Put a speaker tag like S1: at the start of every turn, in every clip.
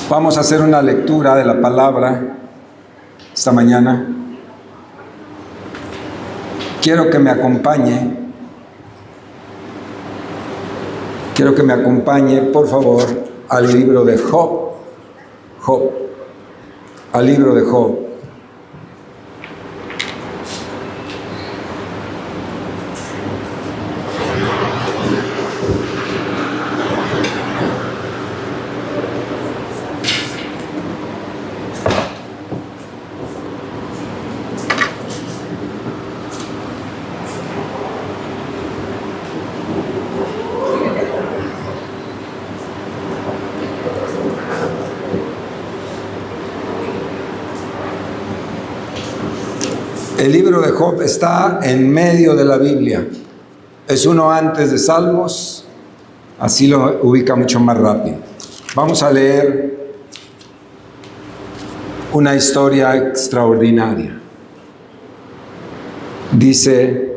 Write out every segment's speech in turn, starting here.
S1: Vamos a hacer una lectura de la palabra esta mañana. Quiero que me acompañe, por favor, al libro de Job. Al libro de Job. El libro de Job está en medio de la Biblia. Es uno antes de Salmos, así lo ubica mucho más rápido. Vamos a leer una historia extraordinaria. Dice: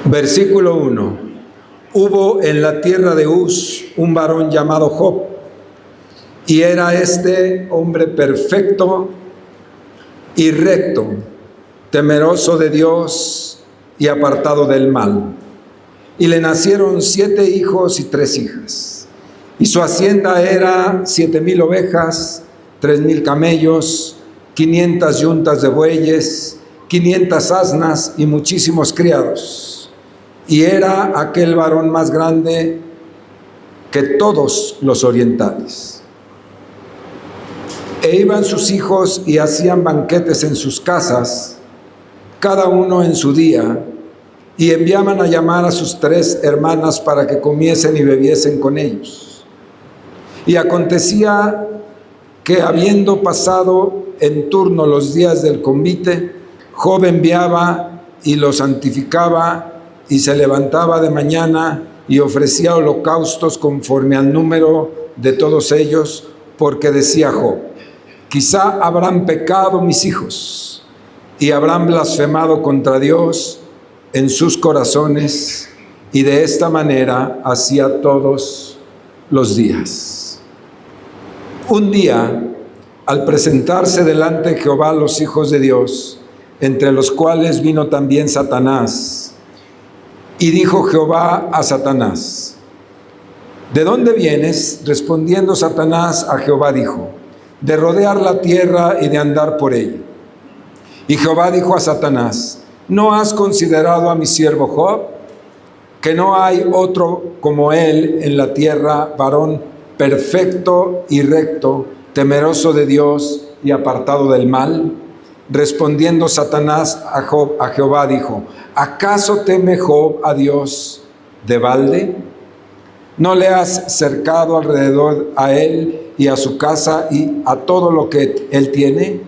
S1: versículo 1. Hubo en la tierra de Uz un varón llamado Job, y era este hombre perfecto y recto, temeroso de Dios y apartado del mal. Y le nacieron 7 hijos y 3 hijas. Y su hacienda era 7,000 ovejas, 3,000 camellos, 500 yuntas de bueyes, 500 asnas y muchísimos criados. Y era aquel varón más grande que todos los orientales. E iban sus hijos y hacían banquetes en sus casas, cada uno en su día, y enviaban a llamar a sus 3 hermanas para que comiesen y bebiesen con ellos. Y acontecía que, habiendo pasado en turno los días del convite, Job enviaba y los santificaba, y se levantaba de mañana y ofrecía holocaustos conforme al número de todos ellos, porque decía Job: quizá habrán pecado mis hijos y habrán blasfemado contra Dios en sus corazones, y de esta manera hacía todos los días. Un día, al presentarse delante de Jehová los hijos de Dios, entre los cuales vino también Satanás, y dijo Jehová a Satanás: ¿de dónde vienes? Respondiendo Satanás a Jehová dijo: de rodear la tierra y de andar por ella. Y Jehová dijo a Satanás: ¿no has considerado a mi siervo Job? Que no hay otro como él en la tierra, varón perfecto y recto, temeroso de Dios y apartado del mal. Respondiendo Satanás a Jehová dijo: ¿acaso teme Job a Dios de balde? ¿No le has cercado alrededor a él y a su casa y a todo lo que él tiene?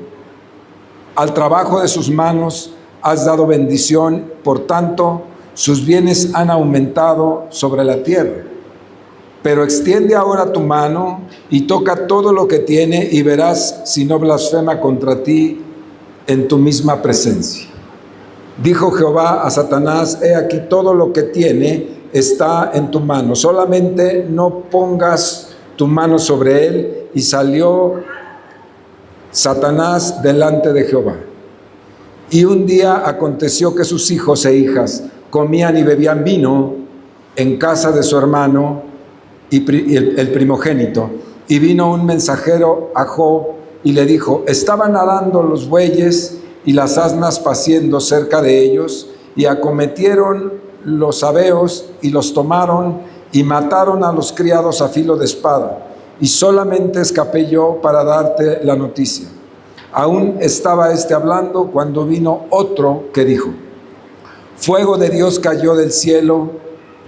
S1: Al trabajo de sus manos has dado bendición, por tanto sus bienes han aumentado sobre la tierra. Pero extiende ahora tu mano y toca todo lo que tiene, y verás si no blasfema contra ti en tu misma presencia. Dijo Jehová a Satanás: he aquí todo lo que tiene está en tu mano, solamente no pongas tu mano sobre él. Y salió Satanás delante de Jehová. Y un día aconteció que sus hijos e hijas comían y bebían vino en casa de su hermano y el primogénito. Y vino un mensajero a Job y le dijo: estaban arando los bueyes y las asnas paciendo cerca de ellos, y acometieron los sabeos y los tomaron y mataron a los criados a filo de espada, y solamente escapé yo para darte la noticia. Aún estaba hablando cuando vino otro que dijo: fuego de Dios cayó del cielo,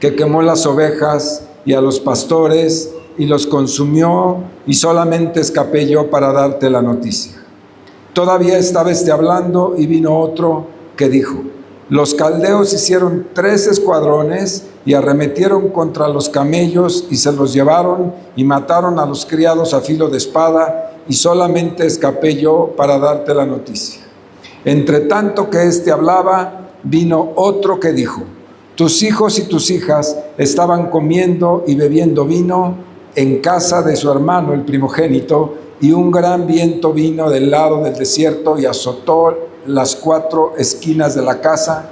S1: que quemó las ovejas y a los pastores y los consumió, y solamente escapé yo para darte la noticia. Todavía estaba hablando y vino otro que dijo: los caldeos hicieron 3 escuadrones y arremetieron contra los camellos y se los llevaron y mataron a los criados a filo de espada, y solamente escapé yo para darte la noticia. Entre tanto que hablaba, vino otro que dijo: tus hijos y tus hijas estaban comiendo y bebiendo vino en casa de su hermano el primogénito, y un gran viento vino del lado del desierto y azotó las 4 esquinas de la casa,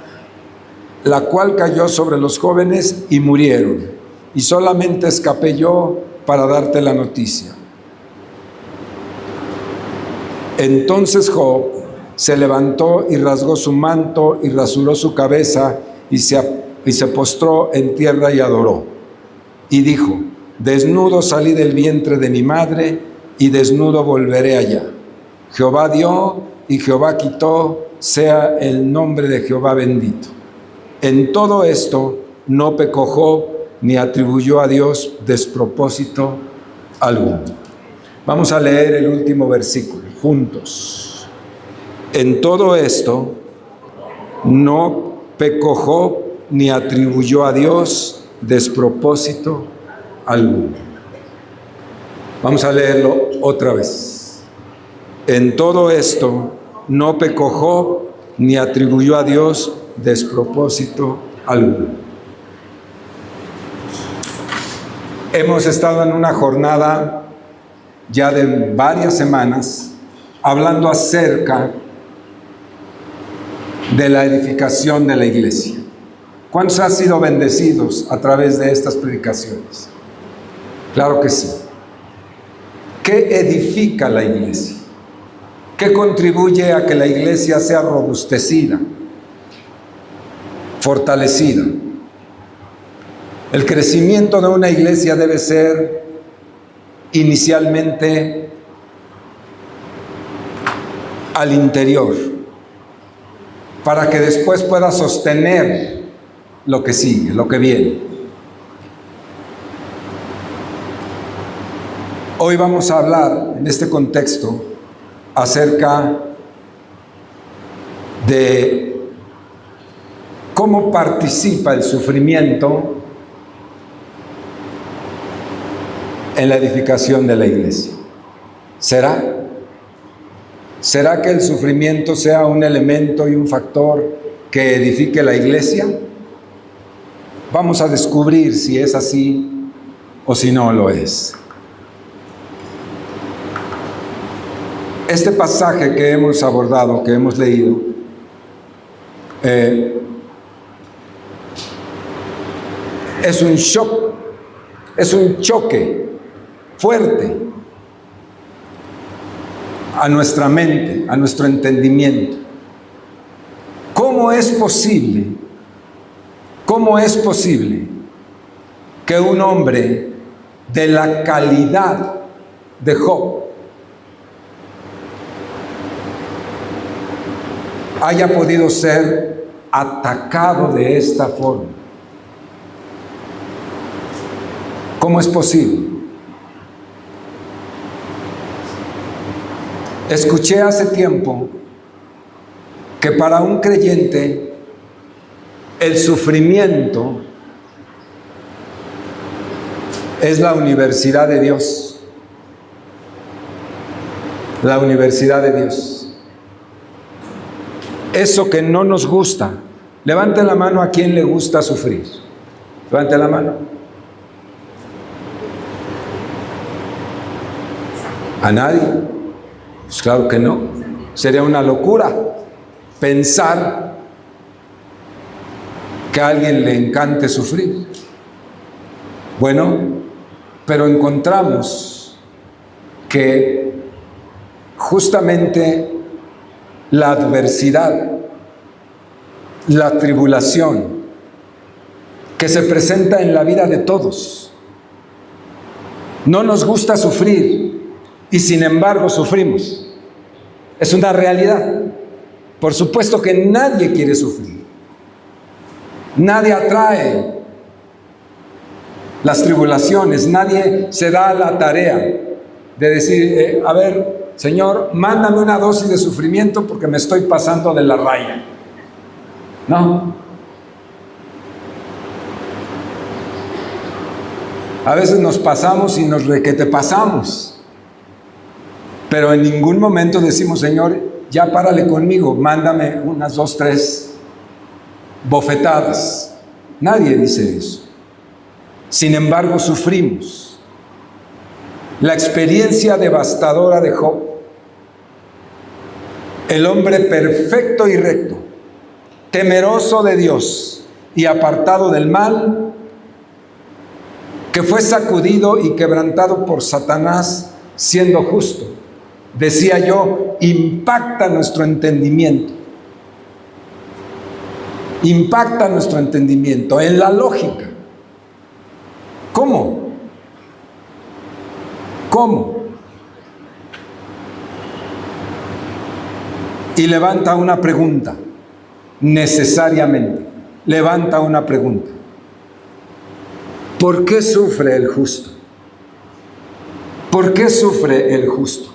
S1: la cual cayó sobre los jóvenes y murieron. Y solamente escapé yo para darte la noticia. Entonces Job se levantó y rasgó su manto y rasuró su cabeza y se postró en tierra y adoró. Y dijo: desnudo salí del vientre de mi madre y desnudo volveré allá. Jehová dio y Jehová quitó, sea el nombre de Jehová bendito. En todo esto no pecó Job ni atribuyó a Dios despropósito alguno. Vamos a leer el último versículo juntos. En todo esto no pecó Job ni atribuyó a Dios despropósito alguno. Vamos a leerlo otra vez. En todo esto no pecó Job ni atribuyó a Dios despropósito alguno. Hemos estado en una jornada ya de varias semanas hablando acerca de la edificación de la iglesia. ¿Cuántos han sido bendecidos a través de estas predicaciones? Claro que sí. ¿Qué edifica la iglesia? ¿Qué contribuye a que la iglesia sea robustecida, fortalecida? El crecimiento de una iglesia debe ser inicialmente al interior, para que después pueda sostener lo que sigue, lo que viene. Hoy vamos a hablar en este contexto acerca de cómo participa el sufrimiento en la edificación de la iglesia. ¿Será que el sufrimiento sea un elemento y un factor que edifique la iglesia? Vamos a descubrir si es así o si no lo es. Este pasaje que hemos abordado, que hemos leído, es un shock, es un choque fuerte a nuestra mente, a nuestro entendimiento. ¿Cómo es posible que un hombre de la calidad de Job haya podido ser atacado de esta forma? ¿Cómo es posible? Escuché hace tiempo que para un creyente el sufrimiento es la universidad de Dios. La universidad de Dios. Eso que no nos gusta. Levante la mano a quien le gusta sufrir. Levante la mano. ¿A nadie? Pues claro que no. Sería una locura pensar que a alguien le encante sufrir. Bueno, pero encontramos que justamente la adversidad, la tribulación que se presenta en la vida de todos, no nos gusta sufrir. Y sin embargo sufrimos. Es una realidad. Por supuesto que nadie quiere sufrir. Nadie atrae las tribulaciones. Nadie se da la tarea de decir, a ver, Señor, mándame una dosis de sufrimiento porque me estoy pasando de la raya. No. A veces nos pasamos y nos requete pasamos. Pero en ningún momento decimos, Señor, ya párale conmigo, mándame unas 2, 3 bofetadas. Nadie dice eso. Sin embargo, sufrimos. La experiencia devastadora de Job, el hombre perfecto y recto, temeroso de Dios y apartado del mal, que fue sacudido y quebrantado por Satanás, siendo justo. Decía yo, impacta nuestro entendimiento. Impacta nuestro entendimiento en la lógica. ¿Cómo? ¿Cómo? Y levanta una pregunta, necesariamente. Levanta una pregunta. ¿Por qué sufre el justo? ¿Por qué sufre el justo?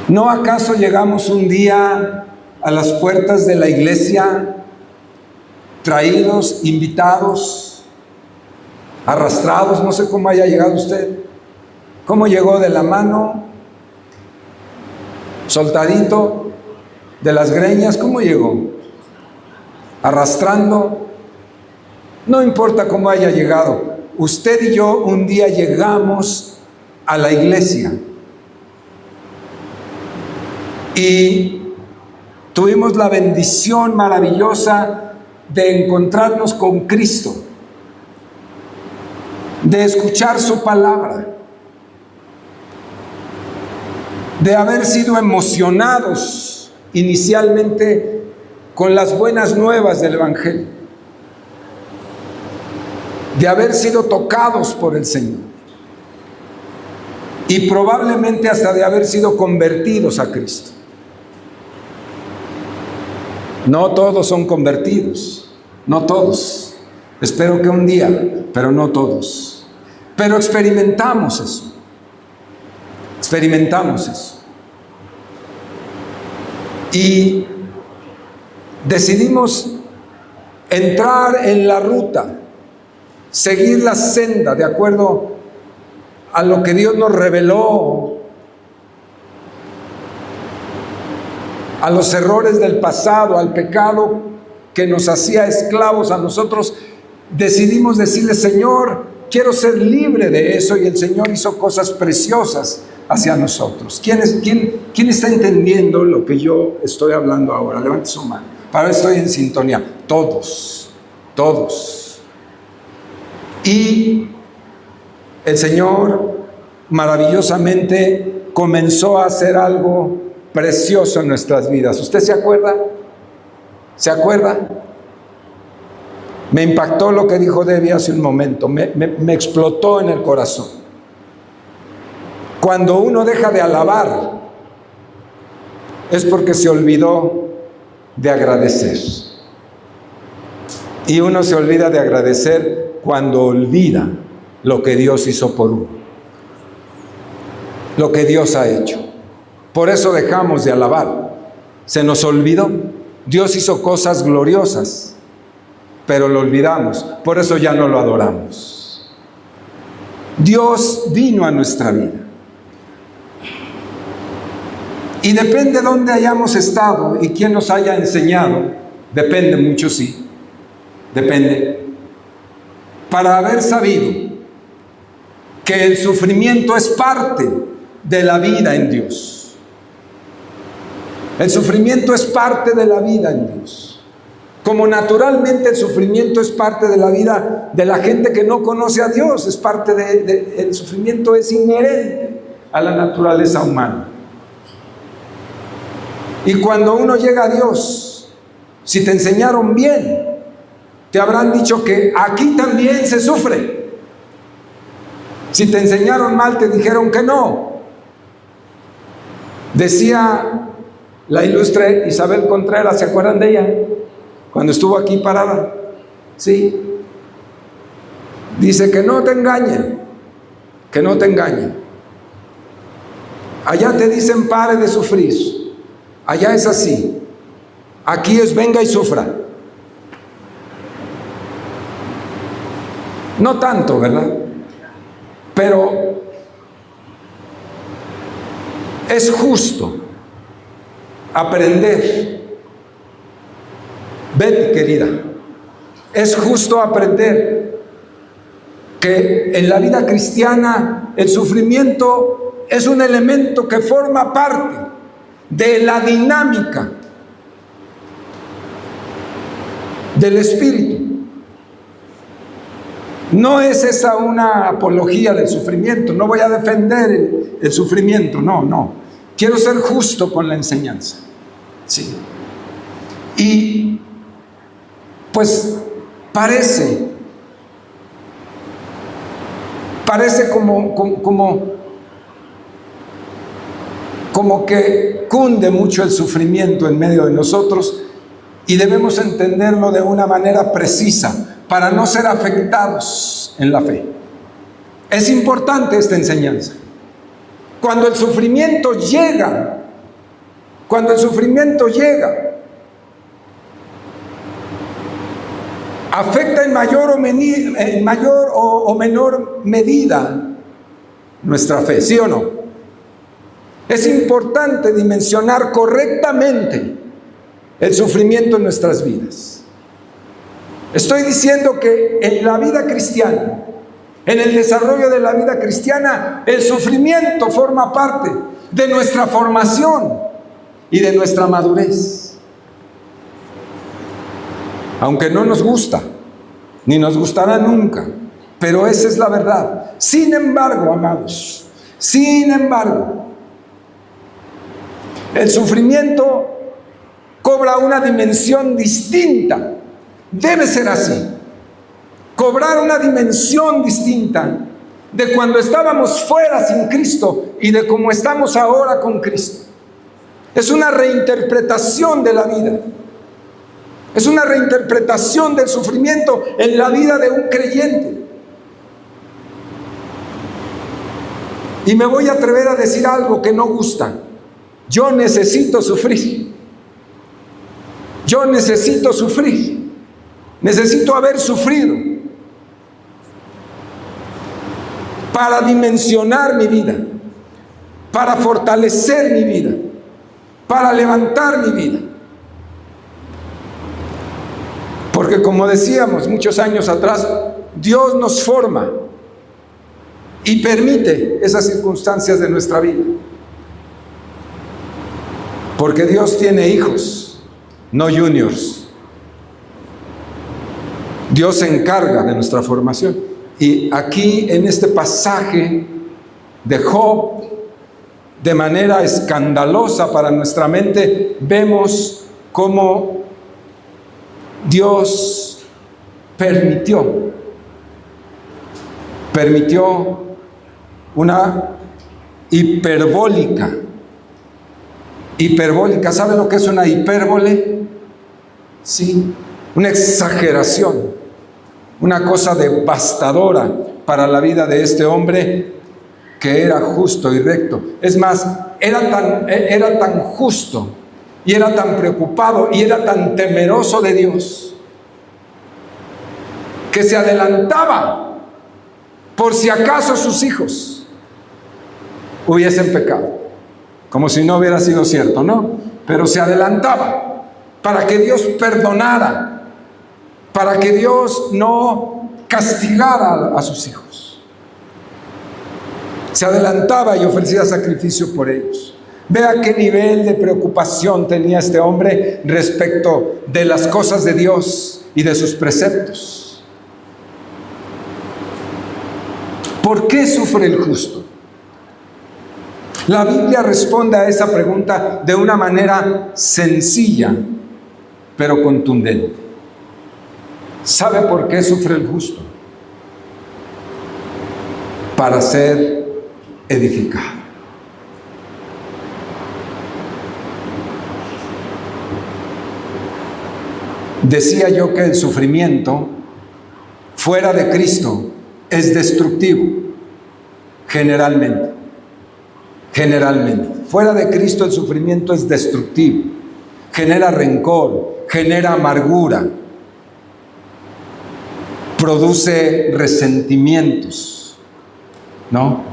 S1: ¿No acaso llegamos un día a las puertas de la iglesia, traídos, invitados, arrastrados? No sé cómo haya llegado usted. ¿Cómo llegó? ¿De la mano? ¿Soltadito? ¿De las greñas? ¿Cómo llegó? ¿Arrastrando? No importa cómo haya llegado. Usted y yo un día llegamos a la iglesia y tuvimos la bendición maravillosa de encontrarnos con Cristo, de escuchar su palabra, de haber sido emocionados inicialmente con las buenas nuevas del Evangelio, de haber sido tocados por el Señor y probablemente hasta de haber sido convertidos a Cristo. No todos son convertidos, no todos. Espero que un día, pero no todos. Pero experimentamos eso. Experimentamos eso. Y decidimos entrar en la ruta, seguir la senda de acuerdo a lo que Dios nos reveló, a los errores del pasado, al pecado que nos hacía esclavos a nosotros. Decidimos decirle: Señor, quiero ser libre de eso, y el Señor hizo cosas preciosas hacia nosotros. ¿Quién está entendiendo lo que yo estoy hablando ahora? Levante su mano, para ver si estoy en sintonía. Todos. Y el Señor maravillosamente comenzó a hacer algo precioso en nuestras vidas. ¿Usted se acuerda? ¿Se acuerda? Me impactó lo que dijo Debbie hace un momento. Me explotó en el corazón. Cuando uno deja de alabar, es porque se olvidó de agradecer. Y uno se olvida de agradecer cuando olvida lo que Dios hizo por uno, lo que Dios ha hecho. Por eso dejamos de alabar. Se nos olvidó. Dios hizo cosas gloriosas, pero lo olvidamos. Por eso ya no lo adoramos. Dios vino a nuestra vida. Y depende de dónde hayamos estado y quién nos haya enseñado. Depende mucho, sí. Depende. Para haber sabido que el sufrimiento es parte de la vida en Dios. El sufrimiento es parte de la vida en Dios. Como naturalmente el sufrimiento es parte de la vida de la gente que no conoce a Dios, es parte el sufrimiento es inherente a la naturaleza humana. Y cuando uno llega a Dios, si te enseñaron bien, te habrán dicho que aquí también se sufre. Si te enseñaron mal, te dijeron que no. Decía la ilustre Isabel Contreras, ¿se acuerdan de ella? Cuando estuvo aquí parada. Sí. Dice: que no te engañen, que no te engañen. Allá te dicen pare de sufrir. Allá es así. Aquí es venga y sufra. No tanto, ¿verdad? Pero es justo aprender Betty, querida, es justo aprender que en la vida cristiana el sufrimiento es un elemento que forma parte de la dinámica del espíritu. No es esa una apología del sufrimiento, no voy a defender el sufrimiento, no. Quiero ser justo con la enseñanza. Sí. Y pues parece como que cunde mucho el sufrimiento en medio de nosotros, y debemos entenderlo de una manera precisa para no ser afectados en la fe. Es importante esta enseñanza. Cuando el sufrimiento llega, afecta en mayor o menor medida nuestra fe, ¿sí o no? Es importante dimensionar correctamente el sufrimiento en nuestras vidas. Estoy diciendo que en la vida cristiana, en el desarrollo de la vida cristiana, el sufrimiento forma parte de nuestra formación y de nuestra madurez. Aunque no nos gusta, ni nos gustará nunca, pero esa es la verdad. Sin embargo, amados, el sufrimiento cobra una dimensión distinta. Debe ser así. Cobrar una dimensión distinta de cuando estábamos fuera sin Cristo y de cómo estamos ahora con Cristo. Es una reinterpretación de la vida. Es una reinterpretación del sufrimiento en la vida de un creyente. Y me voy a atrever a decir algo que no gusta. Yo necesito sufrir. Necesito haber sufrido para dimensionar mi vida, para fortalecer mi vida, para levantar mi vida. Porque como decíamos muchos años atrás, Dios nos forma y permite esas circunstancias de nuestra vida. Porque Dios tiene hijos, no juniors. Dios se encarga de nuestra formación. Y aquí en este pasaje de Job, de manera escandalosa para nuestra mente, vemos cómo Dios permitió una hiperbólica. ¿Sabe lo que es una hipérbole? Sí, una exageración, una cosa devastadora para la vida de este hombre que era justo y recto. Es más, era tan justo y era tan preocupado y era tan temeroso de Dios que se adelantaba por si acaso sus hijos hubiesen pecado. Como si no hubiera sido cierto, ¿no? Pero se adelantaba para que Dios perdonara, para que Dios no castigara a sus hijos. Se adelantaba y ofrecía sacrificio por ellos. Vea qué nivel de preocupación tenía este hombre respecto de las cosas de Dios y de sus preceptos. ¿Por qué sufre el justo? La Biblia responde a esa pregunta de una manera sencilla, pero contundente. ¿Sabe por qué sufre el justo? Para ser edificado. Decía yo que el sufrimiento fuera de Cristo es destructivo, generalmente. Fuera de Cristo el sufrimiento es destructivo, genera rencor, genera amargura, produce resentimientos, ¿no?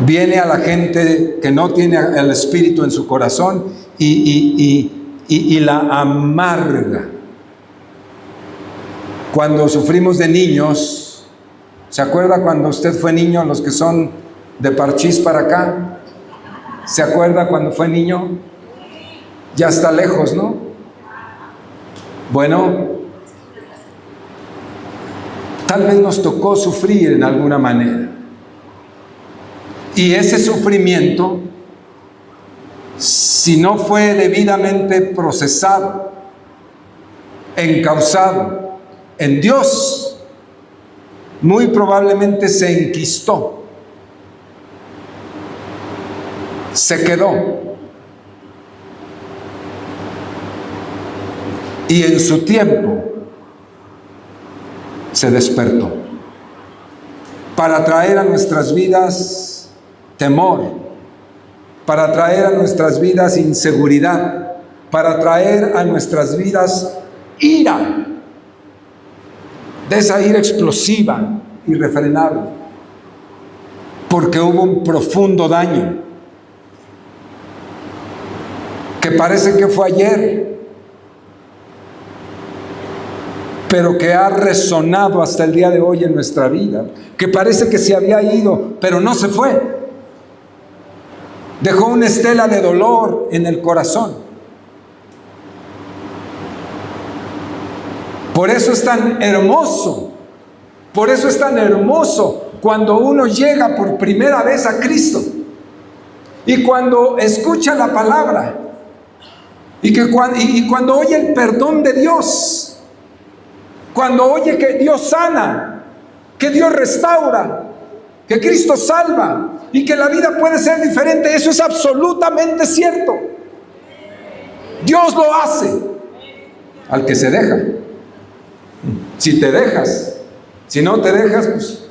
S1: Viene a la gente que no tiene el Espíritu en su corazón y y la amarga. Cuando sufrimos de niños, ¿se acuerda cuando usted fue niño? Los que son de Parchís para acá, ¿se acuerda cuando fue niño? Ya está lejos, ¿no? Bueno, tal vez nos tocó sufrir en alguna manera. Y ese sufrimiento, si no fue debidamente procesado, encauzado en Dios, muy probablemente se enquistó, se quedó. Y en su tiempo se despertó para traer a nuestras vidas temor, para traer a nuestras vidas inseguridad, para traer a nuestras vidas ira, de esa ira explosiva, irrefrenable, porque hubo un profundo daño que parece que fue ayer, pero que ha resonado hasta el día de hoy en nuestra vida, que parece que se había ido, pero no se fue. Dejó una estela de dolor en el corazón. Por eso es tan hermoso, cuando uno llega por primera vez a Cristo y cuando escucha la palabra y cuando oye el perdón de Dios, cuando oye que Dios sana, que Dios restaura, que Cristo salva y que la vida puede ser diferente. Eso es absolutamente cierto. Dios lo hace al que se deja. Si te dejas, si no te dejas, pues,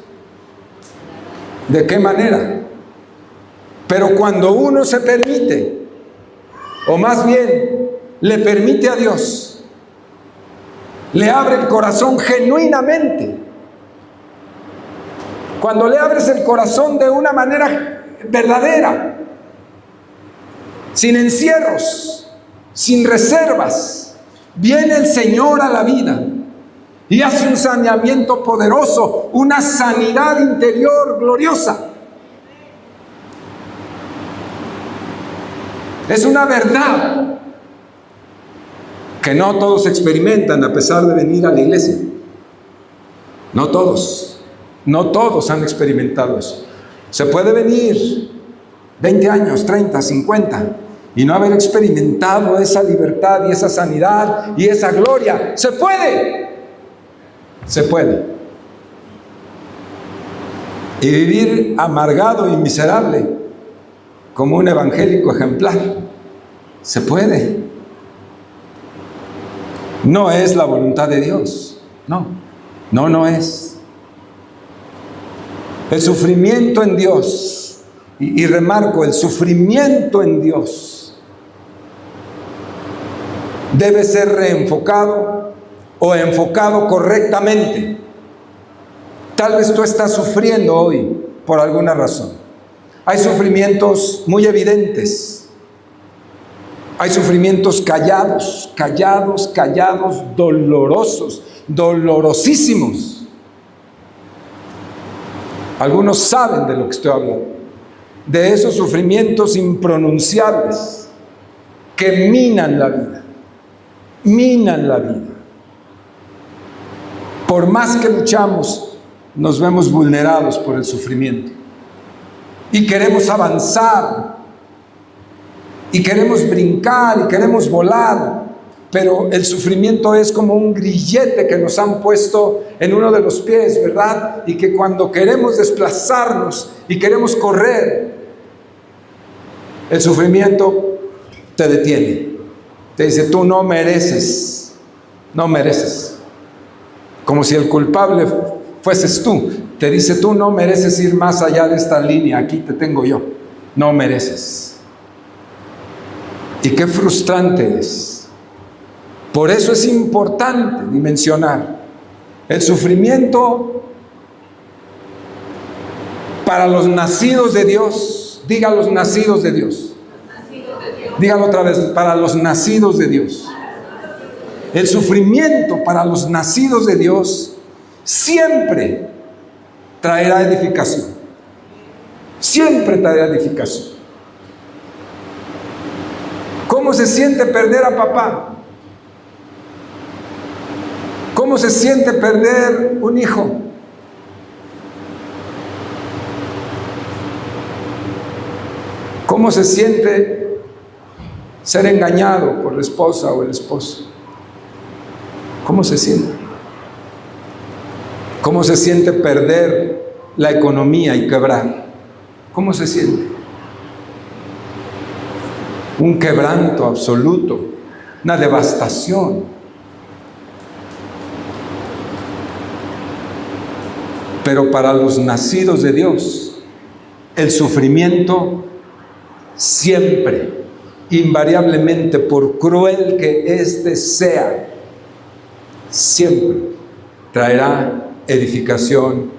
S1: ¿de qué manera? Pero cuando uno se permite, o más bien le permite a Dios, le abre el corazón genuinamente. Cuando le abres el corazón de una manera verdadera, sin encierros, sin reservas, viene el Señor a la vida y hace un saneamiento poderoso, una sanidad interior gloriosa. Es una verdad que no todos experimentan a pesar de venir a la iglesia. No todos han experimentado eso. Se puede venir 20 años, 30, 50 y no haber experimentado esa libertad y esa sanidad y esa gloria. Se puede. Y vivir amargado y miserable como un evangélico ejemplar. Se puede. No es la voluntad de Dios. No es. El sufrimiento en Dios, y remarco, el sufrimiento en Dios debe ser reenfocado o enfocado correctamente. Tal vez tú estás sufriendo hoy por alguna razón. Hay sufrimientos muy evidentes. Hay sufrimientos callados, dolorosos, dolorosísimos. Algunos saben de lo que estoy hablando. De esos sufrimientos impronunciables que minan la vida. Por más que luchamos, nos vemos vulnerados por el sufrimiento. Y queremos avanzar, y queremos brincar, y queremos volar, pero el sufrimiento es como un grillete que nos han puesto en uno de los pies, ¿verdad? Y que cuando queremos desplazarnos y queremos correr, el sufrimiento te detiene. Te dice, tú no mereces. Como si el culpable fueses tú. Te dice, tú no mereces ir más allá de esta línea, aquí te tengo yo. No mereces. Y qué frustrante es. Por eso es importante dimensionar el sufrimiento para los nacidos de Dios. Diga, los nacidos de Dios. Dígalo otra vez, para los nacidos de Dios. El sufrimiento para los nacidos de Dios siempre traerá edificación. Siempre traerá edificación. ¿Cómo se siente perder a papá? ¿Cómo se siente perder un hijo? ¿Cómo se siente ser engañado por la esposa o el esposo? ¿Cómo se siente? ¿Cómo se siente perder la economía y quebrar? ¿Cómo se siente? Un quebranto absoluto, una devastación. Pero para los nacidos de Dios, el sufrimiento siempre, invariablemente, por cruel que éste sea, siempre traerá edificación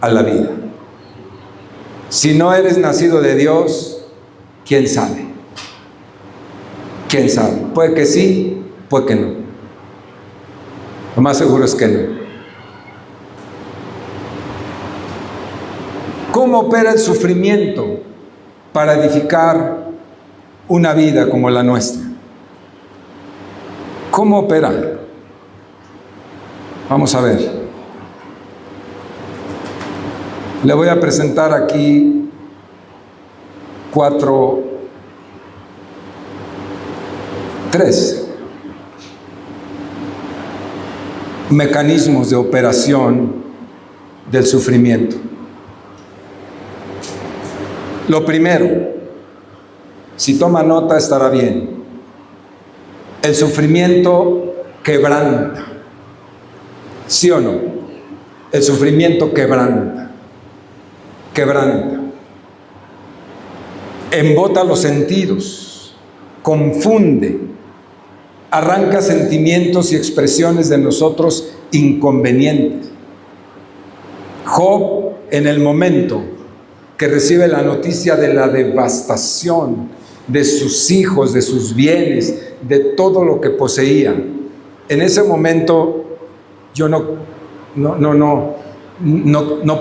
S1: a la vida. Si no eres nacido de Dios, ¿quién sabe? ¿Quién sabe? Puede que sí, puede que no. Lo más seguro es que no. ¿Cómo opera el sufrimiento para edificar una vida como la nuestra? ¿Cómo opera? Vamos a ver. Le voy a presentar aquí 3 mecanismos de operación del sufrimiento. Lo primero, si toma nota estará bien, el sufrimiento quebranta. ¿Sí o no? El sufrimiento quebranta. Quebranta. Embota los sentidos, confunde, arranca sentimientos y expresiones de nosotros inconvenientes. Job, en el momento que recibe la noticia de la devastación de sus hijos, de sus bienes, de todo lo que poseía, en ese momento yo no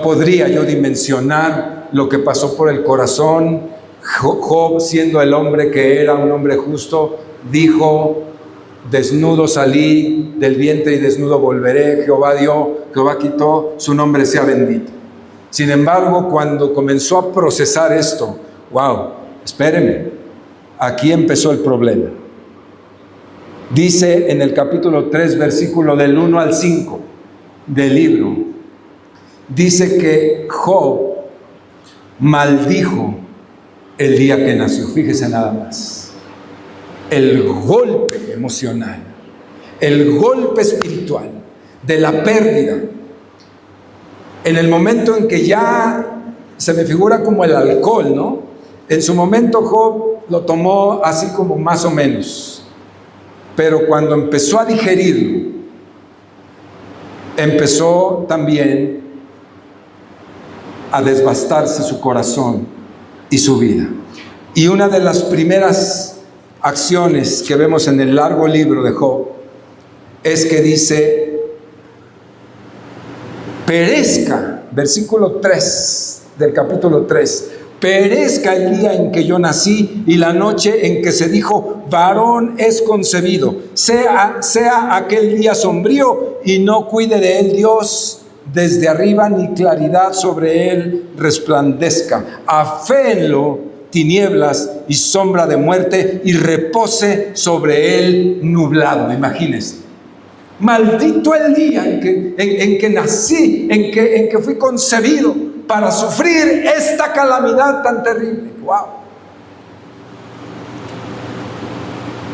S1: podría yo dimensionar lo que pasó por el corazón. Job, siendo el hombre que era, un hombre justo, dijo: desnudo salí del vientre y desnudo volveré. Jehová dio, Jehová quitó, su nombre sea bendito. Sin embargo, cuando comenzó a procesar esto, espérenme, aquí empezó el problema. Dice en el capítulo 3, versículo del 1 al 5 del libro, dice que Job maldijo el día que nació. Fíjese nada más. El golpe emocional, el golpe espiritual de la pérdida. En el momento en que ya se me figura como el alcohol, ¿no? En su momento Job lo tomó así como más o menos. Pero cuando empezó a digerirlo, empezó también a desbastarse su corazón y su vida. Y una de las primeras acciones que vemos en el largo libro de Job es que dice: perezca, versículo 3 del capítulo 3, perezca el día en que yo nací y la noche en que se dijo: varón es concebido. Sea aquel día sombrío y no cuide de él Dios desde arriba, ni claridad sobre él resplandezca. Aféenlo tinieblas y sombra de muerte, y repose sobre él nublado. Imagínense. Maldito el día en que nací, en que fui concebido para sufrir esta calamidad tan terrible. ¡Wow!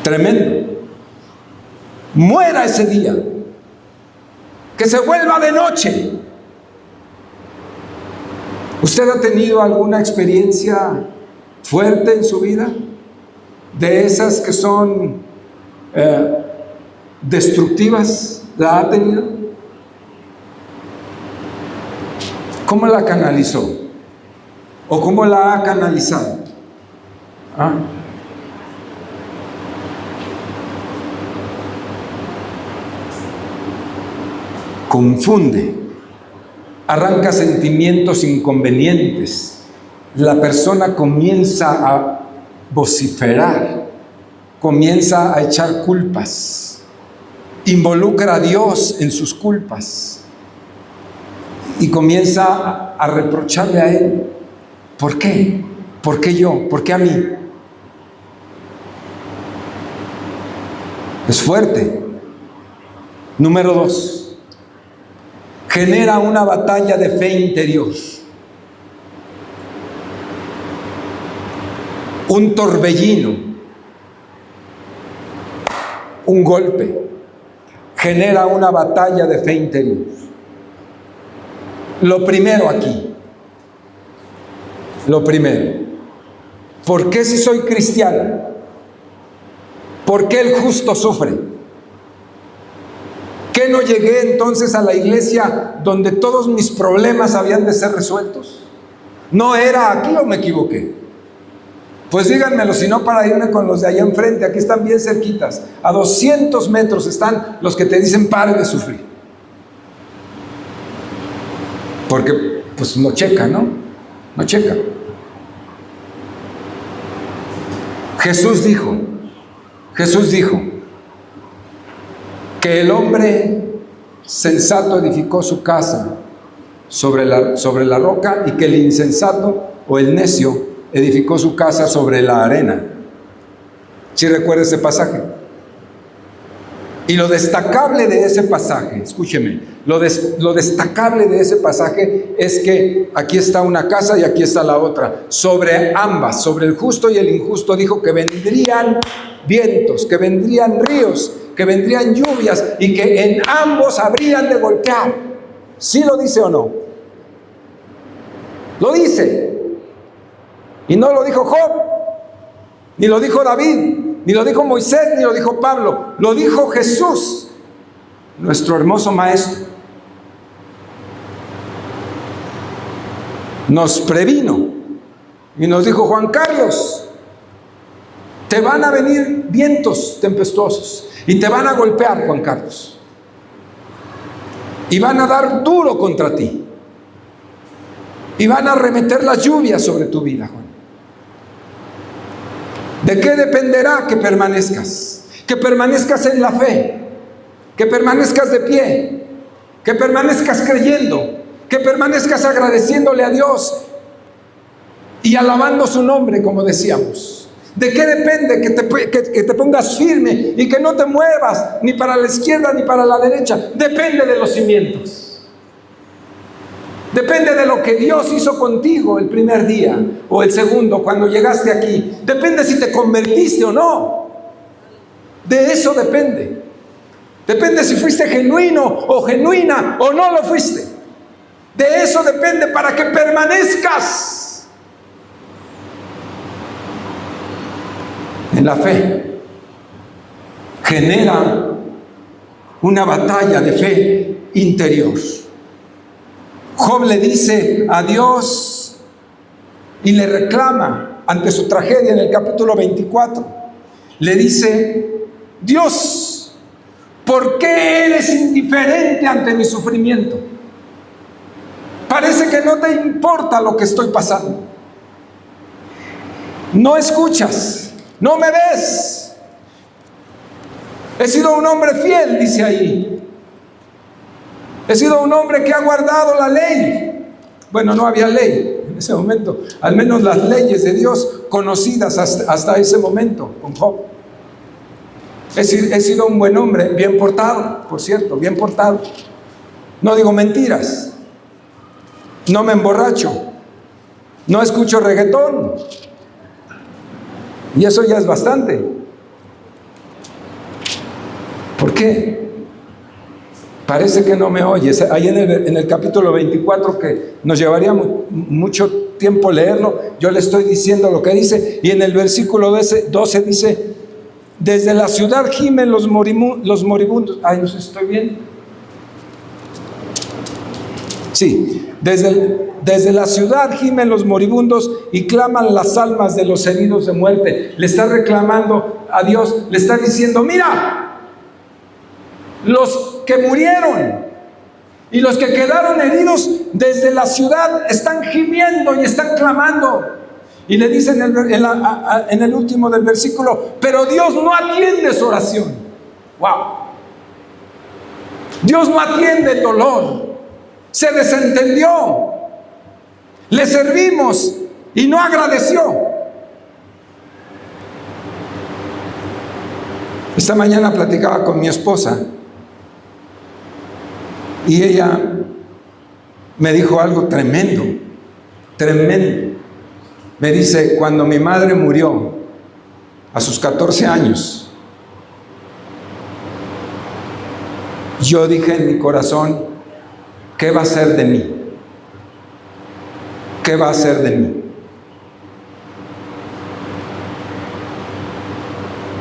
S1: Tremendo. Muera ese día. Que se vuelva de noche. ¿Usted ha tenido alguna experiencia fuerte en su vida? De esas que son destructivas. ¿La ha tenido? ¿Cómo la canalizó? ¿O cómo la ha canalizado? confunde, arranca sentimientos inconvenientes. La persona comienza a vociferar, comienza a echar culpas, involucra a Dios en sus culpas y comienza a reprocharle a Él. ¿Por qué? ¿Por qué yo? ¿Por qué a mí? Es fuerte. Número 2, genera una batalla de fe interior. Un torbellino, un golpe, genera una batalla de fe interior. Lo primero aquí, ¿por qué si soy cristiano? ¿Por qué el justo sufre? ¿Qué no llegué entonces a la iglesia donde todos mis problemas habían de ser resueltos? ¿No era aquí o me equivoqué? Pues díganmelo, si no, para irme con los de allá enfrente. Aquí están bien cerquitas, a 200 metros están los que te dicen pare de sufrir, porque pues no checa, ¿no? No checa. Jesús dijo que el hombre sensato edificó su casa sobre la roca, y que el insensato o el necio edificó su casa sobre la arena. ¿Sí recuerda ese pasaje? Y lo destacable de ese pasaje, escúcheme, lo destacable de ese pasaje es que aquí está una casa y aquí está la otra. Sobre ambas, sobre el justo y el injusto, dijo que vendrían vientos, que vendrían ríos, que vendrían lluvias y que en ambos habrían de golpear. ¿Sí lo dice o no? Lo dice. Y no lo dijo Job, ni lo dijo David, ni lo dijo Moisés, ni lo dijo Pablo. Lo dijo Jesús, nuestro hermoso maestro. Nos previno y nos dijo: Juan Carlos, te van a venir vientos tempestuosos y te van a golpear, Juan Carlos, y van a dar duro contra ti, y van a arremeter las lluvias sobre tu vida, Juan. ¿De qué dependerá que permanezcas? Que permanezcas en la fe, que permanezcas de pie, que permanezcas creyendo, que permanezcas agradeciéndole a Dios y alabando su nombre, como decíamos. ¿De qué depende que te pongas firme y que no te muevas ni para la izquierda ni para la derecha? Depende de los cimientos. Depende de lo que Dios hizo contigo el primer día o el segundo cuando llegaste aquí. Depende si te convertiste o no. De eso depende. Depende si fuiste genuino o genuina o no lo fuiste. De eso depende para que permanezcas en la fe. Genera una batalla de fe interior. Job le dice a Dios y le reclama ante su tragedia en el capítulo 24. Le dice: Dios, ¿por qué eres indiferente ante mi sufrimiento? Parece que no te importa lo que estoy pasando. No escuchas, no me ves. He sido un hombre fiel, dice ahí. He sido un hombre que ha guardado la ley. Bueno, no había ley en ese momento, al menos las leyes de Dios conocidas hasta ese momento con Job. He sido un buen hombre, bien portado, por cierto, bien portado. No digo mentiras, no me emborracho, no escucho reggaetón, y eso ya es bastante. ¿Por qué? Parece que no me oyes. Ahí en el capítulo 24, que nos llevaría mucho tiempo leerlo, yo le estoy diciendo lo que dice. Y en el versículo 12 dice: desde la ciudad gimen los moribundos. Ay, no sé si estoy bien. Sí, desde la ciudad gimen los moribundos y claman las almas de los heridos de muerte. Le está reclamando a Dios, le está diciendo: mira, los que murieron, Y los que quedaron heridos desde la ciudad están gimiendo y están clamando. Y le dicen en el último del versículo: pero Dios no atiende su oración. ¡Wow! Dios no atiende el dolor. Se desentendió. Le servimos y no agradeció. Esta mañana platicaba con mi esposa y ella me dijo algo tremendo, tremendo. Me dice: cuando mi madre murió a sus 14 años, yo dije en mi corazón: ¿qué va a ser de mí? ¿Qué va a ser de mí?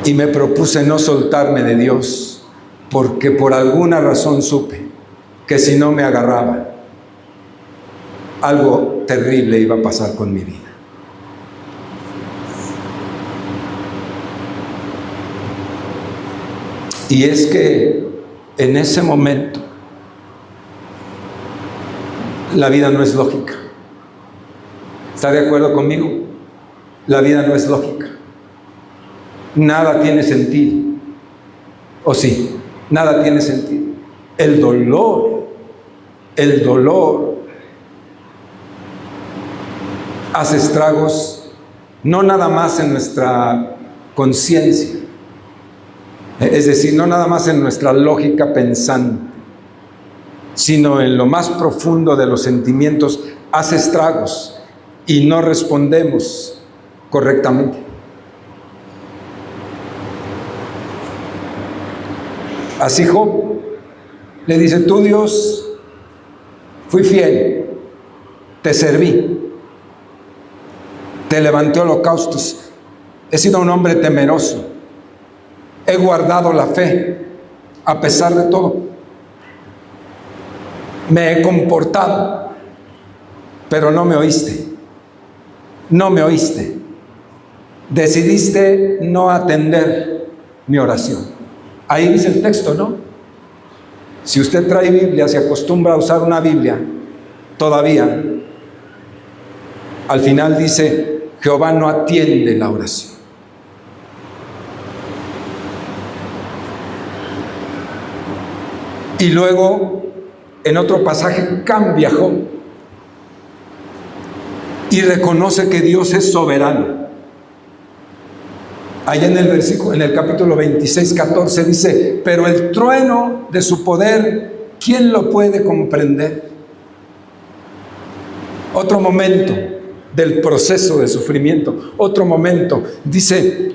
S1: Y me propuse no soltarme de Dios, porque por alguna razón supe que si no me agarraba, algo terrible iba a pasar con mi vida. Y es que en ese momento la vida no es lógica. ¿Está de acuerdo conmigo? La vida no es lógica. Nada tiene sentido. ¿O sí? Nada tiene sentido. El dolor hace estragos no nada más en nuestra conciencia, es decir, no nada más en nuestra lógica pensante, sino en lo más profundo de los sentimientos. Hace estragos y no respondemos correctamente. Así Job le dice: tú, Dios, fui fiel, te serví, te levanté holocaustos, he sido un hombre temeroso, he guardado la fe a pesar de todo, me he comportado, pero no me oíste, no me oíste, decidiste no atender mi oración. Ahí dice el texto, ¿no? Si usted trae Biblia, se acostumbra a usar una Biblia, todavía, al final dice: Jehová no atiende la oración. Y luego, en otro pasaje, cambia Job y reconoce que Dios es soberano. Allá en el capítulo 26, 14 dice: pero el trueno de su poder, ¿quién lo puede comprender? Otro momento del proceso de sufrimiento, otro momento, dice: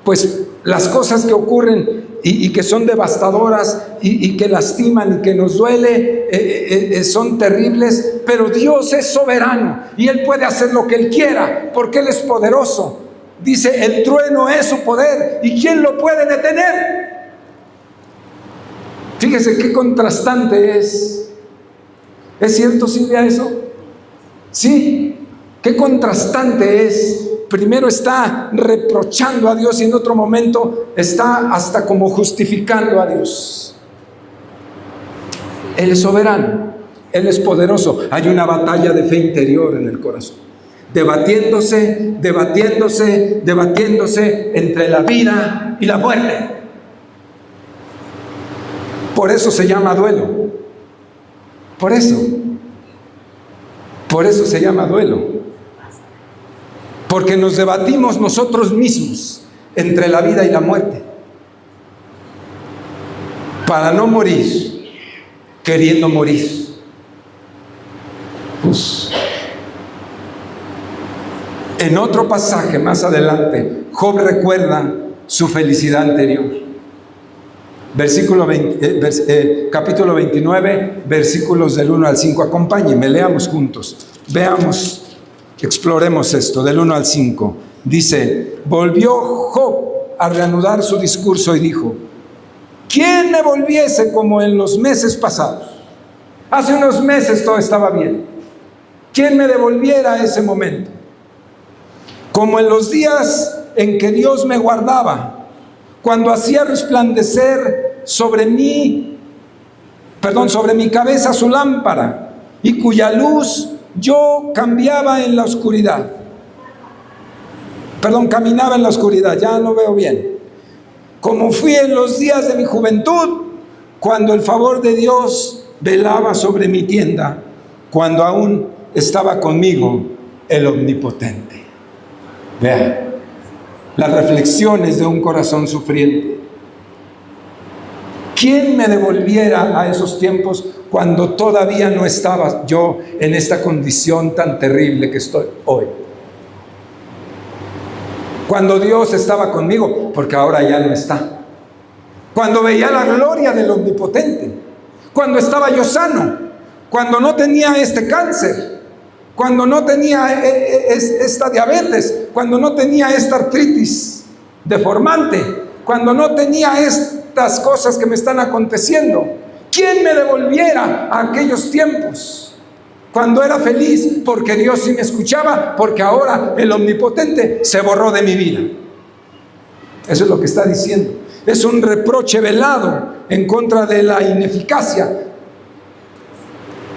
S1: pues las cosas que ocurren y que son devastadoras y que lastiman y que nos duele, son terribles, pero Dios es soberano y Él puede hacer lo que Él quiera, porque Él es poderoso. Dice: el trueno es su poder, ¿y quién lo puede detener? Fíjese qué contrastante es. ¿Es cierto, Silvia, eso? Sí, qué contrastante es. Primero está reprochando a Dios y en otro momento está hasta como justificando a Dios. Él es soberano, Él es poderoso. Hay una batalla de fe interior en el corazón, debatiéndose entre la vida y la muerte. Por eso se llama duelo. Por eso se llama duelo. Porque nos debatimos nosotros mismos entre la vida y la muerte, para no morir queriendo morir. En otro pasaje más adelante, Job recuerda su felicidad anterior. Capítulo 29, versículos del 1 al 5. Acompáñenme, leamos juntos. Veamos, exploremos esto, del 1 al 5. Dice: volvió Job a reanudar su discurso y dijo: ¿quién me volviese como en los meses pasados? Hace unos meses todo estaba bien. ¿Quién me devolviera a ese momento? Como en los días en que Dios me guardaba, cuando hacía resplandecer sobre mí sobre mi cabeza su lámpara, y cuya luz yo caminaba en la oscuridad, ya no veo bien. Como fui en los días de mi juventud, cuando el favor de Dios velaba sobre mi tienda, cuando aún estaba conmigo el Omnipotente. Vean, las reflexiones de un corazón sufriente. ¿Quién me devolviera a esos tiempos cuando todavía no estaba yo en esta condición tan terrible que estoy hoy? Cuando Dios estaba conmigo, porque ahora ya no está. Cuando veía la gloria del Omnipotente, cuando estaba yo sano, cuando no tenía este cáncer, cuando no tenía esta diabetes, cuando no tenía esta artritis deformante, cuando no tenía estas cosas que me están aconteciendo. ¿Quién me devolviera a aquellos tiempos cuando era feliz? Porque Dios sí me escuchaba, porque ahora el Omnipotente se borró de mi vida. Eso es lo que está diciendo. Es un reproche velado en contra de la ineficacia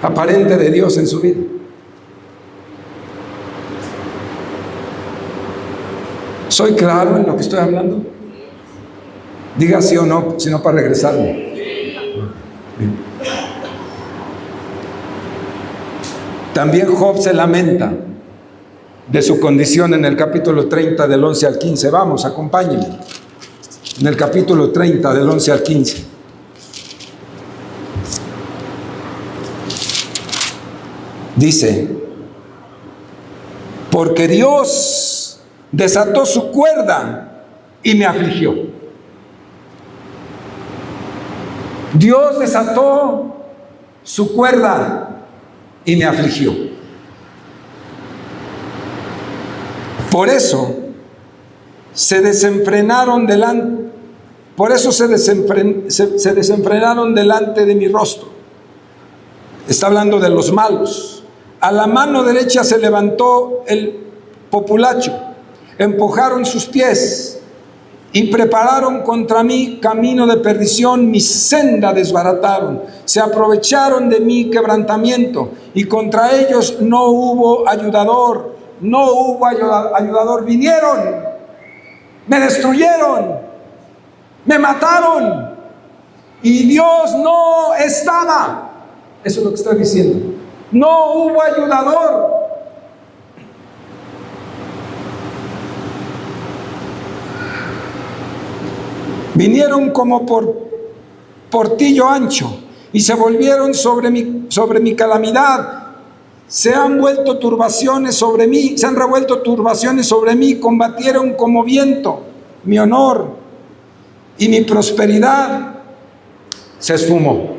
S1: aparente de Dios en su vida. ¿Soy claro en lo que estoy hablando? Diga sí o no, si no para regresarme. Bien. También Job se lamenta de su condición en el capítulo 30 del 11 al 15. Vamos, acompáñenme. En el capítulo 30 del 11 al 15. Dice: porque Dios desató su cuerda y me afligió. Dios desató su cuerda y me afligió. Por eso se desenfrenaron delante de mi rostro. Está hablando de los malos. A la mano derecha se levantó el populacho, empujaron sus pies y prepararon contra mí camino de perdición, mi senda desbarataron, se aprovecharon de mi quebrantamiento y contra ellos no hubo ayudador, vinieron, me destruyeron, me mataron y Dios no estaba. Eso es lo que está diciendo. No hubo ayudador. Vinieron como por portillo ancho y se volvieron sobre mi calamidad. Se han revuelto turbaciones sobre mí, combatieron como viento mi honor y mi prosperidad se esfumó.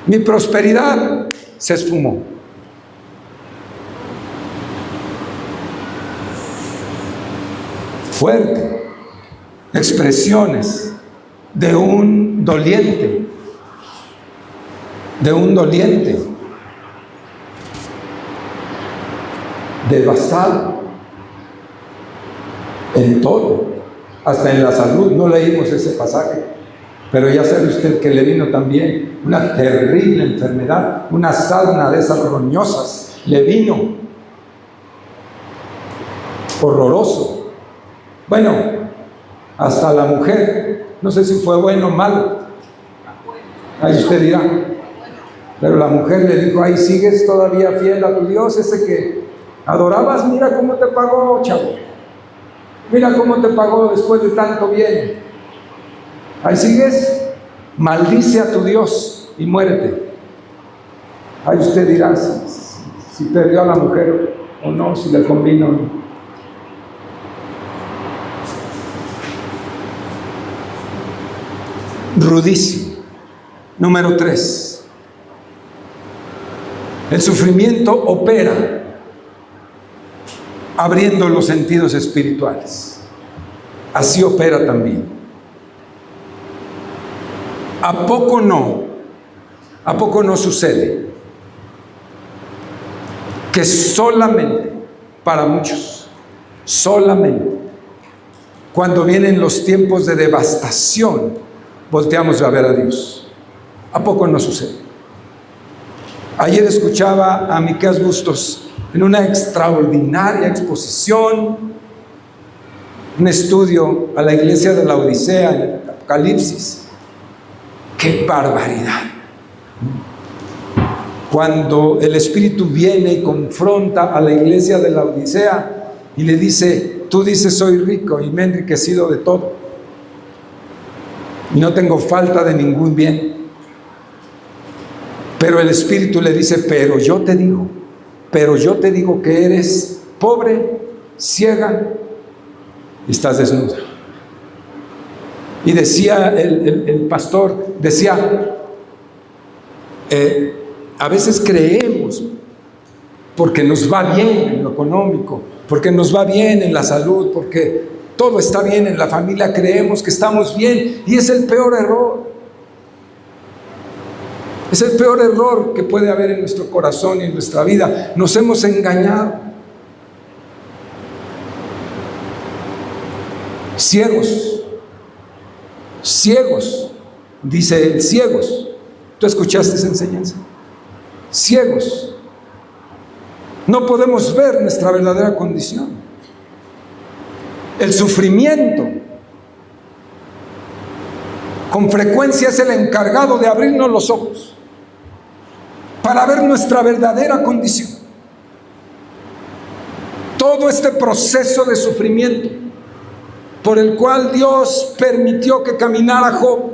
S1: Mi prosperidad se esfumó. Fuerte. Expresiones de un doliente, devastado en todo, hasta en la salud. No leímos ese pasaje, pero ya sabe usted que le vino también una terrible enfermedad, una sarna de esas roñosas, le vino horroroso. Bueno, hasta la mujer, no sé si fue bueno o malo, ahí usted dirá, pero la mujer le dijo: ahí sigues todavía fiel a tu Dios, ese que adorabas, mira cómo te pagó, chavo, mira cómo te pagó después de tanto bien, ahí sigues, maldice a tu Dios y muérete. Ahí usted dirá si perdió a la mujer o no, si le convino o no. Rudísimo. Número 3. El sufrimiento opera abriendo los sentidos espirituales. Así opera también. ¿A poco no sucede que solamente, para muchos, solamente cuando vienen los tiempos de devastación, volteamos a ver a Dios? ¿A poco no sucede? Ayer escuchaba a Miqueas Bustos en una extraordinaria exposición, un estudio a la iglesia de la Odisea en el Apocalipsis. ¡Qué barbaridad! Cuando el Espíritu viene y confronta a la iglesia de la Odisea y le dice: tú dices soy rico y me he enriquecido de todo y no tengo falta de ningún bien. Pero el Espíritu le dice: pero yo te digo que eres pobre, ciega y estás desnuda. Y decía el pastor, decía, a veces creemos, porque nos va bien en lo económico, porque nos va bien en la salud, porque todo está bien en la familia, creemos que estamos bien, y es el peor error. Es el peor error que puede haber en nuestro corazón y en nuestra vida. Nos hemos engañado. Ciegos, dice él, ciegos. ¿Tú escuchaste esa enseñanza? Ciegos. No podemos ver nuestra verdadera condición. El sufrimiento con frecuencia es el encargado de abrirnos los ojos para ver nuestra verdadera condición. Todo este proceso de sufrimiento por el cual Dios permitió que caminara Job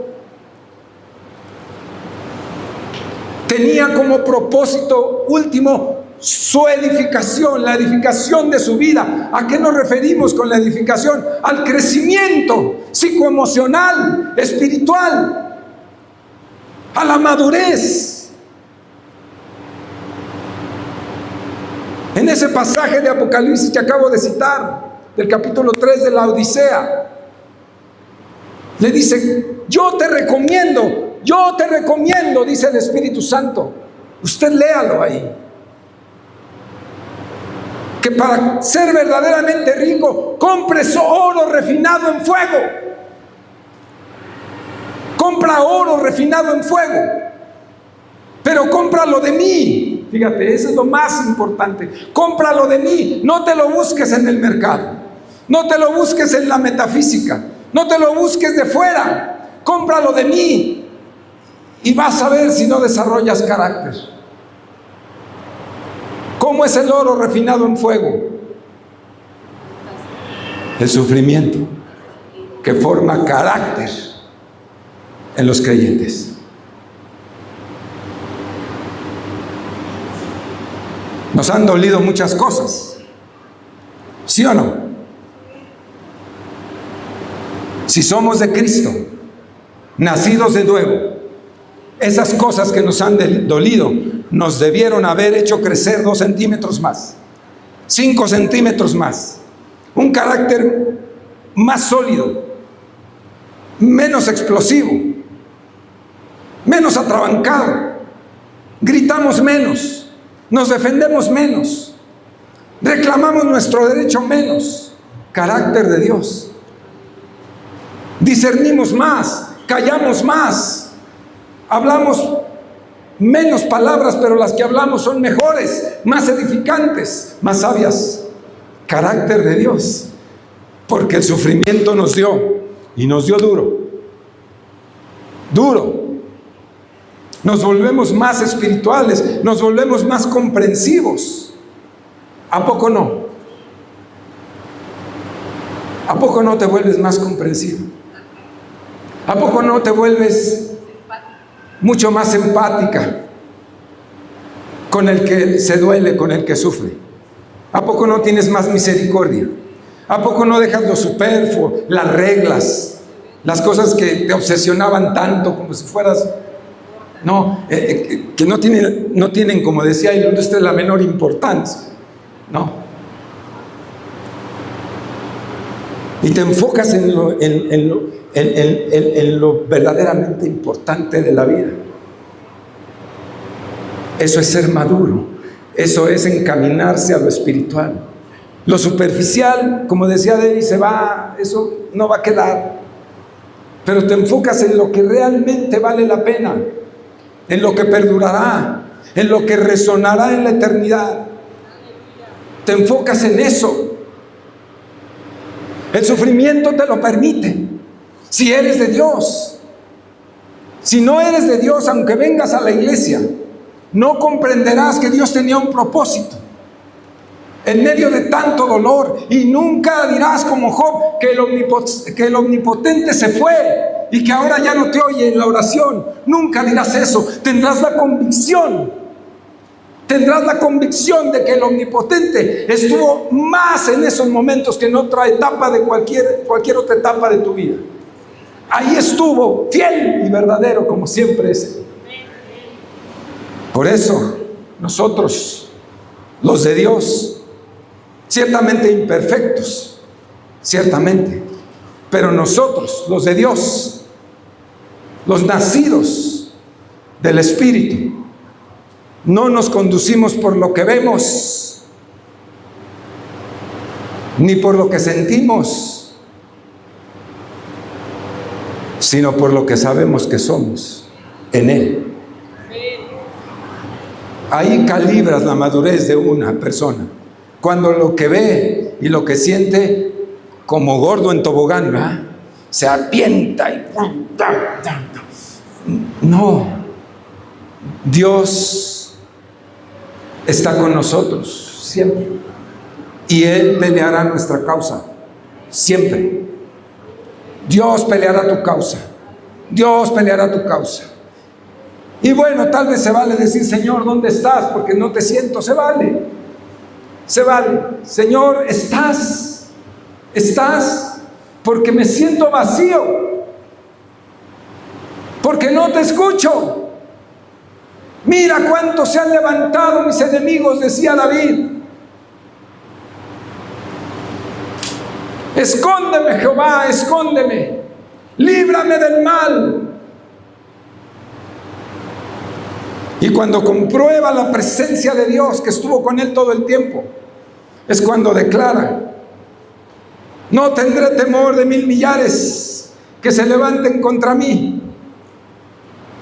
S1: tenía como propósito último su edificación, la edificación de su vida. ¿A qué nos referimos con la edificación? Al crecimiento psicoemocional, espiritual, a la madurez. En ese pasaje de Apocalipsis que acabo de citar, del capítulo 3 de la Odisea, le dice: yo te recomiendo, dice el Espíritu Santo. Usted léalo ahí. Que para ser verdaderamente rico, compre oro refinado en fuego. Compra oro refinado en fuego. Pero cómpralo de mí. Fíjate, eso es lo más importante. Cómpralo de mí. No te lo busques en el mercado. No te lo busques en la metafísica. No te lo busques de fuera. Cómpralo de mí. Y vas a ver si no desarrollas carácter. ¿Cómo es el oro refinado en fuego? El sufrimiento que forma carácter en los creyentes. Nos han dolido muchas cosas, ¿sí o no? Si somos de Cristo, nacidos de nuevo, esas cosas que nos han dolido nos debieron haber hecho crecer 2 centímetros más, 5 centímetros más, un carácter más sólido, menos explosivo, menos atrabancado, gritamos menos, nos defendemos menos, reclamamos nuestro derecho menos. Carácter de Dios. Discernimos más, callamos más, hablamos menos palabras, pero las que hablamos son mejores, más edificantes, más sabias. Carácter de Dios. Porque el sufrimiento nos dio, y nos dio duro. Nos volvemos más espirituales, nos volvemos más comprensivos. ¿A poco no? ¿A poco no te vuelves más comprensivo? ¿A poco no te vuelves mucho más empática con el que se duele, con el que sufre? ¿A poco no tienes más misericordia? ¿A poco no dejas lo superfluo, las reglas, las cosas que te obsesionaban tanto, como si fueras... No, que no tienen, como decía el ilustre, la menor importancia, ¿no? Y te enfocas en lo verdaderamente importante de la vida. Eso es ser maduro, eso es encaminarse a lo espiritual. Lo superficial, como decía Debbie, se va, eso no va a quedar. Pero te enfocas en lo que realmente vale la pena. en lo que perdurará, en lo que resonará en la eternidad. Te enfocas en eso. El sufrimiento te lo permite, si eres de Dios. Si no eres de Dios, aunque vengas a la iglesia, no comprenderás que Dios tenía un propósito en medio de tanto dolor, y nunca dirás como Job que el omnipotente se fue y que ahora ya no te oye en la oración. Nunca dirás eso. Tendrás la convicción de que el omnipotente estuvo más en esos momentos que en otra etapa de cualquier otra etapa de tu vida. Ahí estuvo fiel y verdadero, como siempre es. Por eso nosotros, los de Dios, ciertamente imperfectos, ciertamente, pero nosotros, los de Dios, los nacidos del Espíritu, no nos conducimos por lo que vemos, ni por lo que sentimos, sino por lo que sabemos que somos en Él. Ahí calibras la madurez de una persona, cuando lo que ve y lo que siente, como gordo en tobogán, ¿verdad?, se avienta y... No, Dios está con nosotros siempre, y Él peleará nuestra causa siempre. Dios peleará tu causa. Dios peleará tu causa. Y bueno, tal vez se vale decir: Señor, ¿dónde estás? Porque no te siento. Se vale. Se vale. Señor, ¿estás? Porque me siento vacío. Porque no te escucho. Mira cuántos se han levantado mis enemigos, decía David. Escóndeme, Jehová, escóndeme. Líbrame del mal. Y cuando comprueba la presencia de Dios, que estuvo con él todo el tiempo, es cuando declara: no tendré temor de 1000 millares que se levanten contra mí,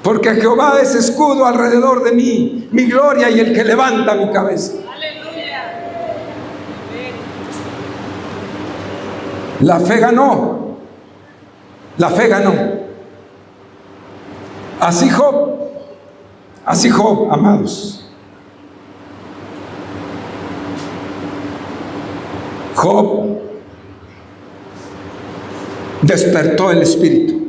S1: porque Jehová es escudo alrededor de mí, mi gloria y el que levanta mi cabeza. La fe ganó. La fe ganó. Así Job, amados. Job despertó el espíritu.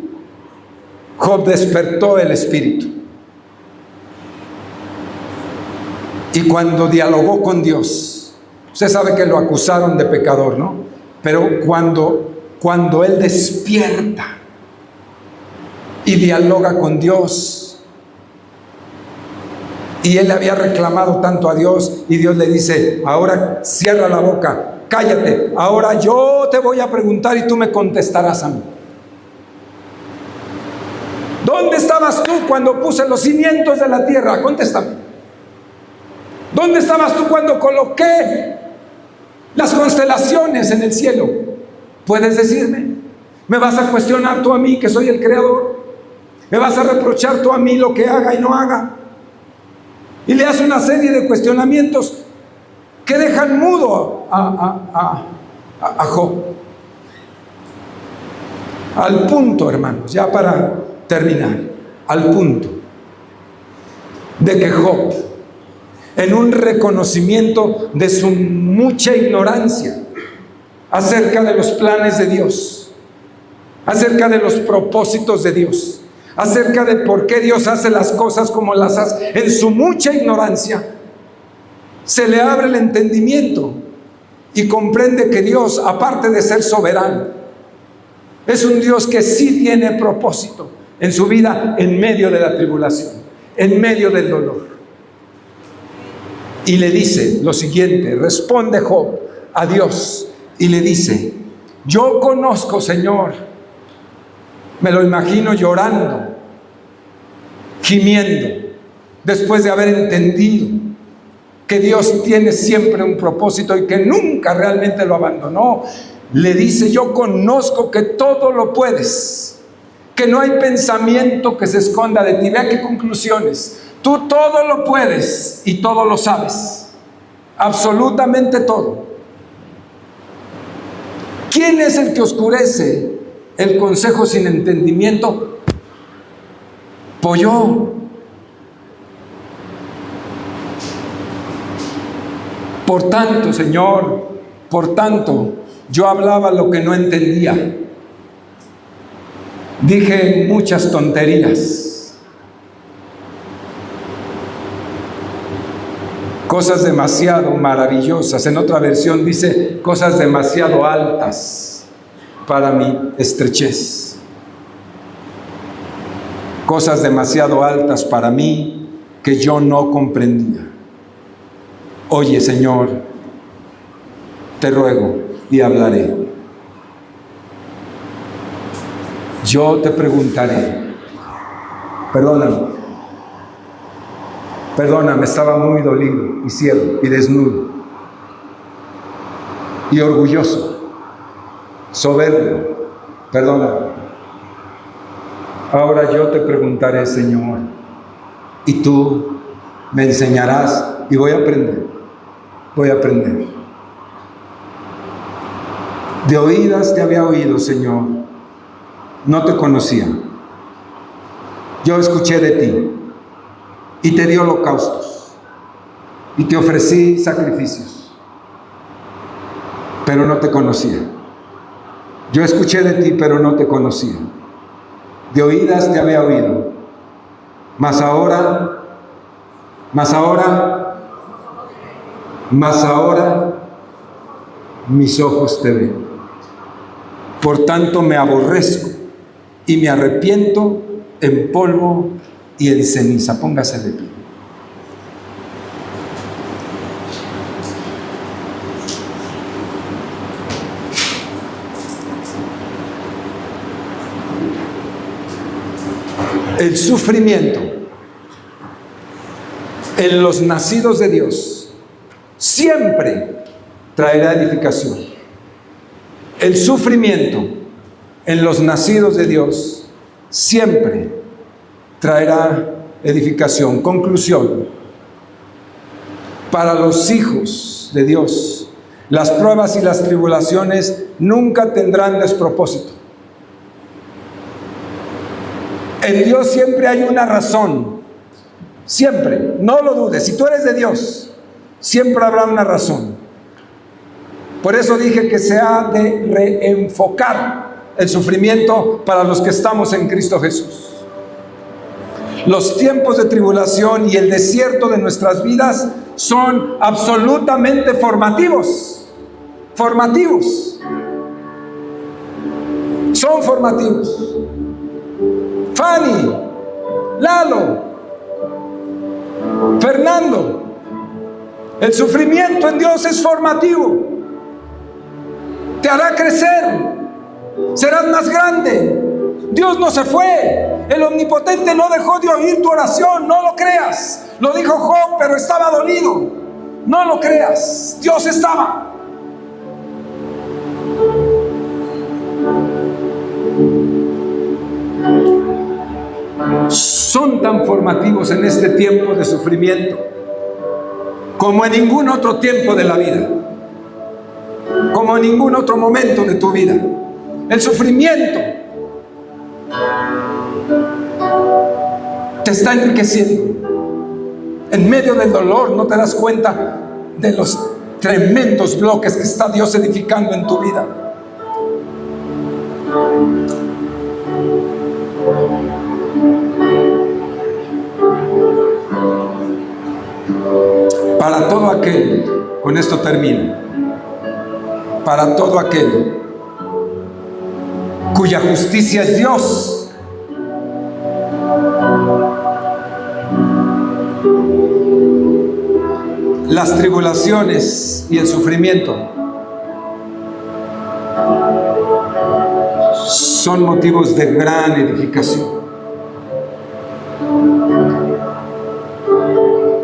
S1: Job despertó el espíritu. Y cuando dialogó con Dios, usted sabe que lo acusaron de pecador, ¿no? Pero cuando él despierta y dialoga con Dios, y él le había reclamado tanto a Dios, y Dios le dice: ahora cierra la boca, cállate, ahora yo te voy a preguntar y tú me contestarás a mí. ¿Dónde estabas tú cuando puse los cimientos de la tierra? Contéstame. ¿Dónde estabas tú cuando coloqué las constelaciones en el cielo? ¿Puedes decirme? ¿Me vas a cuestionar tú a mí, que soy el creador? ¿Me vas a reprochar tú a mí lo que haga y no haga? Y le hace una serie de cuestionamientos que dejan mudo a Job. Al punto, hermanos, ya para terminar, al punto de que Job, en un reconocimiento de su mucha ignorancia acerca de los planes de Dios, acerca de los propósitos de Dios, acerca de por qué Dios hace las cosas como las hace, en su mucha ignorancia, se le abre el entendimiento y comprende que Dios, aparte de ser soberano, es un Dios que sí tiene propósito en su vida, en medio de la tribulación, en medio del dolor. Y le dice lo siguiente, responde Job a Dios y le dice: yo conozco, Señor, me lo imagino llorando, gimiendo, después de haber entendido que Dios tiene siempre un propósito y que nunca realmente lo abandonó. Le dice: yo conozco que todo lo puedes, que no hay pensamiento que se esconda de ti. Vea qué conclusiones. Tú todo lo puedes y todo lo sabes, absolutamente todo. ¿Quién es el que oscurece el consejo sin entendimiento? Pues yo. Por tanto, Señor, por tanto, yo hablaba lo que no entendía. Dije muchas tonterías, cosas demasiado maravillosas. En otra versión dice cosas demasiado altas para mi estrechez, cosas demasiado altas para mí que yo no comprendía. Oye, Señor, te ruego y hablaré. Yo te preguntaré. Perdóname, estaba muy dolido y ciego y desnudo y orgulloso, soberbio. Perdóname. Ahora yo te preguntaré, Señor, y tú me enseñarás y voy a aprender. De oídas te había oído, Señor, no te conocía. Yo escuché de ti y te di holocaustos y te ofrecí sacrificios, pero no te conocía. Yo escuché de ti, pero no te conocía. De oídas te había oído, mas ahora mis ojos te ven. Por tanto me aborrezco y me arrepiento en polvo y en ceniza. Póngase de pie. El sufrimiento en los nacidos de Dios siempre traerá edificación. El sufrimiento en los nacidos de Dios siempre traerá edificación. Conclusión: para los hijos de Dios, las pruebas y las tribulaciones nunca tendrán despropósito. En Dios siempre hay una razón. Siempre, no lo dudes. Si tú eres de Dios, siempre habrá una razón. Por eso dije que se ha de reenfocar el sufrimiento para los que estamos en Cristo Jesús. Los tiempos de tribulación y el desierto de nuestras vidas son absolutamente formativos. Son formativos. Fanny, Lalo, Fernando, el sufrimiento en Dios es formativo. Te hará crecer, serás más grande. Dios no se fue, el Omnipotente no dejó de oír tu oración, no lo creas. Lo dijo Job, pero estaba dolido. No lo creas, Dios estaba. Son tan formativos en este tiempo de sufrimiento como en ningún otro tiempo de la vida, como en ningún otro momento de tu vida. El sufrimiento te está enriqueciendo. En medio del dolor no te das cuenta de los tremendos bloques que está Dios edificando en tu vida. Para todo aquel, con esto termino, para todo aquel cuya justicia es Dios, las tribulaciones y el sufrimiento son motivos de gran edificación.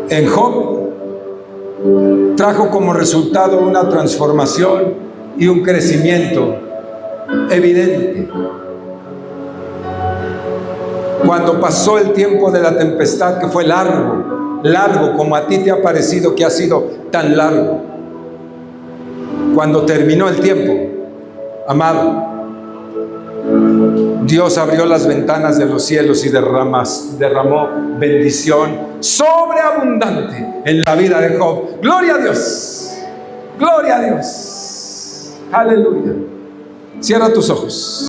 S1: En Job trajo como resultado una transformación y un crecimiento evidente. Cuando pasó el tiempo de la tempestad, que fue largo, largo, como a ti te ha parecido que ha sido tan largo. Cuando terminó el tiempo, amado, Dios abrió las ventanas de los cielos y derramó bendición sobreabundante en la vida de Job. Gloria a Dios, gloria a Dios, aleluya. Cierra tus ojos.